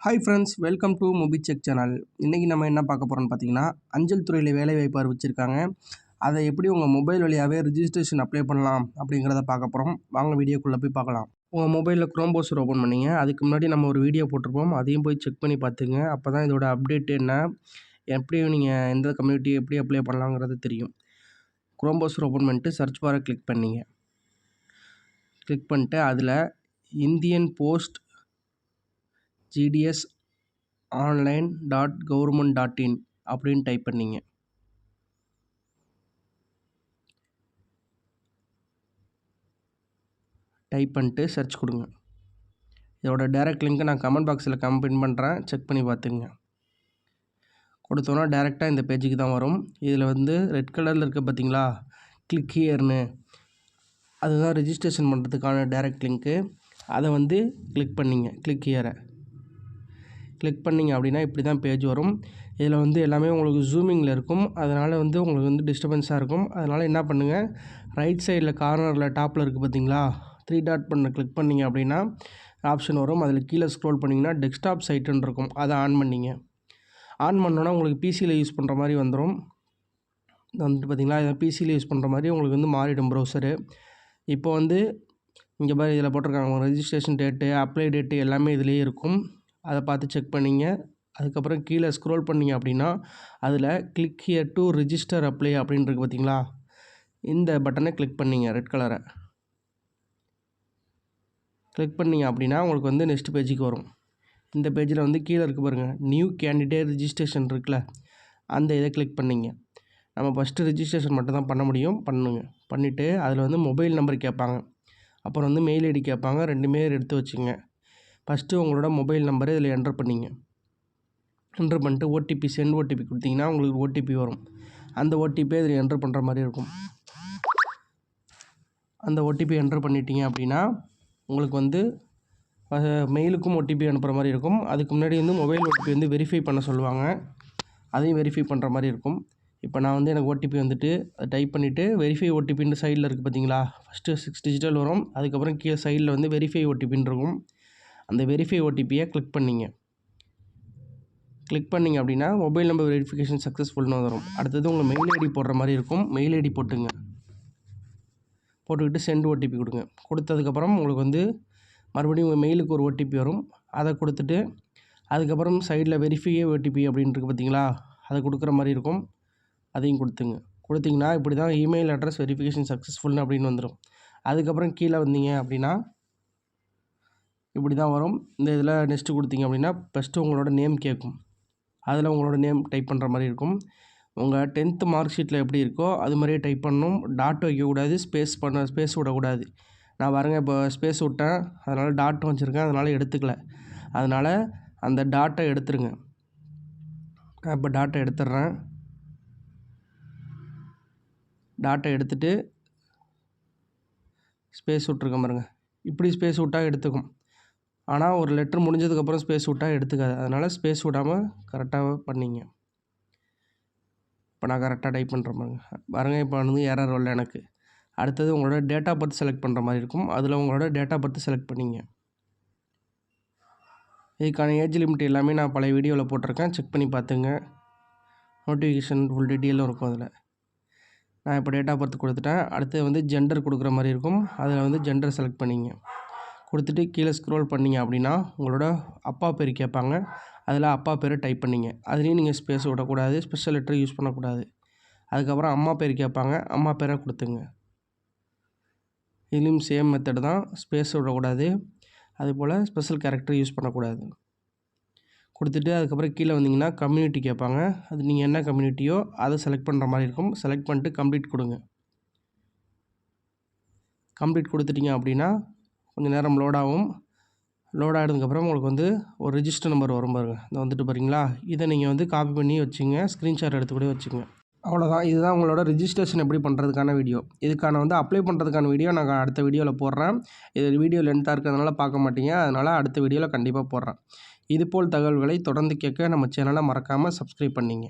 Hi friends, welcome to Mobisec channel. இன்றைக்கி நம்ம என்ன பார்க்க போகிறோம்னு பார்த்தீங்கன்னா, அஞ்சல் துறையில் வேலைவாய்ப்பு அறிவிச்சிருக்காங்க. அதை எப்படி உங்கள் மொபைல் வழியாகவே ரிஜிஸ்ட்ரேஷன் அப்ளை பண்ணலாம் அப்படிங்கிறத பார்க்க போகிறோம். வாங்க வீடியோக்குள்ளே போய் பார்க்கலாம். உங்கள் மொபைலில் க்ரோம் ப்ரௌசர் ஓப்பன் பண்ணிங்க. அதுக்கு முன்னாடி நம்ம ஒரு வீடியோ போட்டிருப்போம், அதையும் போய் செக் பண்ணி பார்த்துங்க. அப்போ தான் இதோட அப்டேட் என்ன, எப்படி நீங்கள் எந்த கம்யூனிட்டி எப்படி அப்ளை பண்ணலாங்கிறது தெரியும். க்ரோம் ப்ரௌசர் ஓப்பன் பண்ணிட்டு சர்ச் பாரை கிளிக் பண்ணிங்க. கிளிக் பண்ணிட்டு அதில் இந்தியன் போஸ்ட் gdsonline.government.in அப்படின்னு டைப் பண்ணிங்க. டைப் பண்ணிட்டு சர்ச் கொடுங்க. இதோட டைரக்ட் லிங்க்கை நான் கமெண்ட் பாக்ஸில் பின் பண்ணுறேன், செக் பண்ணி பார்த்துங்க. கொடுத்தோன்னா டைரெக்டாக இந்த பேஜுக்கு தான் வரும். இதில் வந்து ரெட் கலரில் இருக்க பார்த்தீங்களா, கிளிக் ஹியர்னு, அதுதான் ரெஜிஸ்ட்ரேஷன் பண்ணுறதுக்கான டைரக்ட் லிங்க்கு. அதை வந்து கிளிக் பண்ணிங்க. கிளிக் ஹியரை கிளிக் பண்ணிங்க அப்படின்னா இப்படி தான் பேஜ் வரும். இதில் வந்து எல்லாமே உங்களுக்கு ஜூமிங்கில் இருக்கும். அதனால் வந்து உங்களுக்கு வந்து டிஸ்டர்பன்ஸாக இருக்கும். அதனால் என்ன பண்ணுங்கள், ரைட் சைடில் கார்னரில் டாப்பில் இருக்குது பார்த்தீங்களா, 3 டாட் பண்ண கிளிக் பண்ணிங்க அப்படின்னா ஆப்ஷன் வரும். அதில் கீழே ஸ்க்ரோல் பண்ணிங்கன்னா டெஸ்க்டாப் சைட்டுன்னு இருக்கும், அதை ஆன் பண்ணிங்க. ஆன் பண்ணோன்னா உங்களுக்கு பிசியில் யூஸ் பண்ணுற மாதிரி வந்துடும். வந்துட்டு பார்த்தீங்களா, இதை பிசியில் யூஸ் பண்ணுற மாதிரி உங்களுக்கு வந்து மாறிடும் ப்ரௌசரு. இப்போ வந்து இங்கே பாரு, இதில் போட்டிருக்காங்க ரெஜிஸ்ட்ரேஷன் டேட்டு, அப்ளை டேட்டு எல்லாமே இதிலேயே இருக்கும். அதை பார்த்து செக் பண்ணிங்க. அதுக்கப்புறம் கீழே ஸ்க்ரோல் பண்ணிங்க அப்படின்னா அதில் click here to register apply அப்படின்னு இருக்குது பார்த்தீங்களா, இந்த பட்டனை கிளிக் பண்ணிங்க. ரெட் கலரை கிளிக் பண்ணிங்க அப்படின்னா உங்களுக்கு வந்து நெக்ஸ்ட் பேஜுக்கு வரும். இந்த பேஜில் வந்து கீழே இருக்குது பாருங்கள், நியூ கேண்டிடேட் ரிஜிஸ்ட்ரேஷன் இருக்குல்ல, அந்த இதை கிளிக் பண்ணிங்க. நம்ம ஃபஸ்ட்டு ரிஜிஸ்ட்ரேஷன் மட்டும் தான் பண்ண முடியும், பண்ணிவிட்டு அதில் வந்து மொபைல் நம்பர் கேட்பாங்க, அப்புறம் வந்து மெயில் ஐடி கேட்பாங்க. ரெண்டுமே எடுத்து வச்சுங்க. ஃபஸ்ட்டு உங்களோட மொபைல் நம்பரை இதில் என்ட்ரு பண்ணிங்க. என்ட்ரு பண்ணிட்டு ஓடிபி, சென்ட் ஓடிபி கொடுத்தீங்கன்னா உங்களுக்கு ஓடிபி வரும். அந்த ஓடிபியை இதில் என்ட்ரு பண்ணுற மாதிரி இருக்கும். அந்த ஓடிபி என்ட்ரு பண்ணிட்டீங்க அப்படின்னா உங்களுக்கு வந்து மெயிலுக்கும் ஓடிபி அனுப்புகிற மாதிரி இருக்கும். அதுக்கு முன்னாடி வந்து மொபைல் ஓடிபி வந்து வெரிஃபை பண்ண சொல்லுவாங்க, அதையும் வெரிஃபை பண்ணுற மாதிரி இருக்கும். இப்போ நான் வந்து எனக்கு ஓடிபி வந்துட்டு அதை டைப் பண்ணிவிட்டு வெரிஃபை ஓடிபின்னு சைடில் இருக்குது பார்த்தீங்களா, ஃபஸ்ட்டு 6 டிஜிட்டல் வரும். அதுக்கப்புறம் கீழே சைடில் வந்து வெரிஃபை ஓடிபின்னு இருக்கும். அந்த வெரிஃபை ஓடிபியை கிளிக் பண்ணிங்க. கிளிக் பண்ணிங்க அப்படின்னா மொபைல் நம்பர் வெரிஃபிகேஷன் சக்ஸஸ்ஃபுல்னு வரும். அடுத்தது உங்கள் மெயில் ஐடி போடுற மாதிரி இருக்கும். மெயில் ஐடி போட்டுங்க. போட்டுக்கிட்டு சென்ட் ஓடிபி கொடுங்க. கொடுத்ததுக்கப்புறம் உங்களுக்கு வந்து மறுபடியும் உங்கள் மெயிலுக்கு ஒரு ஓடிபி வரும். அதை கொடுத்துட்டு அதுக்கப்புறம் சைடில் வெரிஃபை ஓடிபி அப்படின்னு இருக்குது பார்த்தீங்களா, அதை கொடுக்குற மாதிரி இருக்கும். அதையும் கொடுத்தீங்கன்னா இப்படி தான் இமெயில் அட்ரஸ் வெரிஃபிகேஷன் சக்ஸஸ்ஃபுல்னு அப்படின்னு வந்துடும். அதுக்கப்புறம் கீழே வந்தீங்க அப்படின்னா இப்படி தான் வரும். இந்த இதில் நெக்ஸ்ட்டு கொடுத்தீங்க அப்படின்னா ஃபஸ்ட்டு உங்களோட நேம் கேட்கும். அதில் உங்களோட நேம் டைப் பண்ணுற மாதிரி இருக்கும். உங்கள் 10th மார்க் ஷீட்டில் எப்படி இருக்கோ அது மாதிரியே டைப் பண்ணணும். டாட் வைக்கக்கூடாது, ஸ்பேஸ் விடக்கூடாது. நான் பாருங்க இப்போ ஸ்பேஸ் விட்டேன், அதனால் டாட்டும் வச்சுருக்கேன், அதனால் எடுத்துக்கல. அதனால் அந்த டாட்டை எடுத்துருங்க. நான் இப்போ டாட்டை எடுத்துடுறேன். டாட்டை எடுத்துகிட்டு ஸ்பேஸ் விட்ருக்கேன் பாருங்க. இப்படி ஸ்பேஸ் விட்டால் எடுத்துக்கும். ஆனால் ஒரு லெட்ரு முடிஞ்சதுக்கப்புறம் ஸ்பேஸ் விட்டால் எடுத்துக்காது. அதனால் ஸ்பேஸ் விடாமல் கரெக்டாக பண்ணிங்க. இப்போ நான் கரெக்டாக டைப் பண்ணுறேன் பாருங்கள். இப்போ வந்து எரர் வரல எனக்கு. அடுத்தது உங்களோட டேட் ஆஃப் பர்த் செலக்ட் பண்ணுற மாதிரி இருக்கும். அதில் உங்களோட டேட் ஆஃப் பர்த் செலக்ட் பண்ணிங்க. இதுக்கான ஏஜ் லிமிட் எல்லாமே நான் பழைய வீடியோவில் போட்டிருக்கேன், செக் பண்ணி பார்த்துங்க. நோட்டிஃபிகேஷன் ஃபுல் டீட்டெயிலும் இருக்கும் அதில். நான் இப்போ டேட் ஆஃப் பர்த் கொடுத்துட்டேன். அடுத்தது வந்து ஜெண்டர் கொடுக்குற மாதிரி இருக்கும். அதில் வந்து ஜெண்டர் செலக்ட் பண்ணிங்க. கொடுத்துட்டு கீழே ஸ்க்ரோல் பண்ணிங்க அப்படின்னா உங்களோட அப்பா பேர் கேட்பாங்க. அதில் அப்பா பேரை டைப் பண்ணிங்க. அதுலேயும் நீங்கள் ஸ்பேஸ் விடக்கூடாது, ஸ்பெஷல் லெட்டர் யூஸ் பண்ணக்கூடாது. அதுக்கப்புறம் அம்மா பேர் கேட்பாங்க, அம்மா பேரை கொடுத்துங்க. இதுலேயும் சேம் மெத்தட் தான், ஸ்பேஸ் விடக்கூடாது, அதுபோல் ஸ்பெஷல் கேரக்டர் யூஸ் பண்ணக்கூடாது. கொடுத்துட்டு அதுக்கப்புறம் கீழே வந்தீங்கன்னா கம்யூனிட்டி கேட்பாங்க. அது நீங்கள் என்ன கம்யூனிட்டியோ அதை செலக்ட் பண்ணுற மாதிரி இருக்கும். செலக்ட் பண்ணிட்டு கம்ப்ளீட் கொடுங்க. கம்ப்ளீட் கொடுத்துட்டீங்க அப்படின்னா கொஞ்சம் நேரம் லோட் ஆகும். லோட் ஆகிடுதுக்கப்புறம் உங்களுக்கு வந்து ஒரு ரிஜிஸ்டர் நம்பர் வரும் பாருங்கள், இந்த வந்துட்டு பாருங்களா, இதை நீங்கள் வந்து காப்பி பண்ணி வச்சுங்க, ஸ்க்ரீன்ஷாட் எடுத்து கூட வச்சுங்க. அவ்வளோதான். இதுதான் உங்களோட ரிஜிஸ்ட்ரேஷன் எப்படி பண்ணுறதுக்கான வீடியோ. இதுக்கான வந்து அப்ளை பண்ணுறதுக்கான வீடியோ நான் அடுத்த வீடியோவில் போடுறேன். இது வீடியோ லென்த்தாக இருக்கிறதுனால பார்க்க மாட்டீங்க, அதனால் அடுத்த வீடியோவில் கண்டிப்பாக போடுறேன். இதுபோல் தகவல்களை தொடர்ந்து கேட்க நம்ம சேனலை மறக்காமல் சப்ஸ்கிரைப் பண்ணிங்க.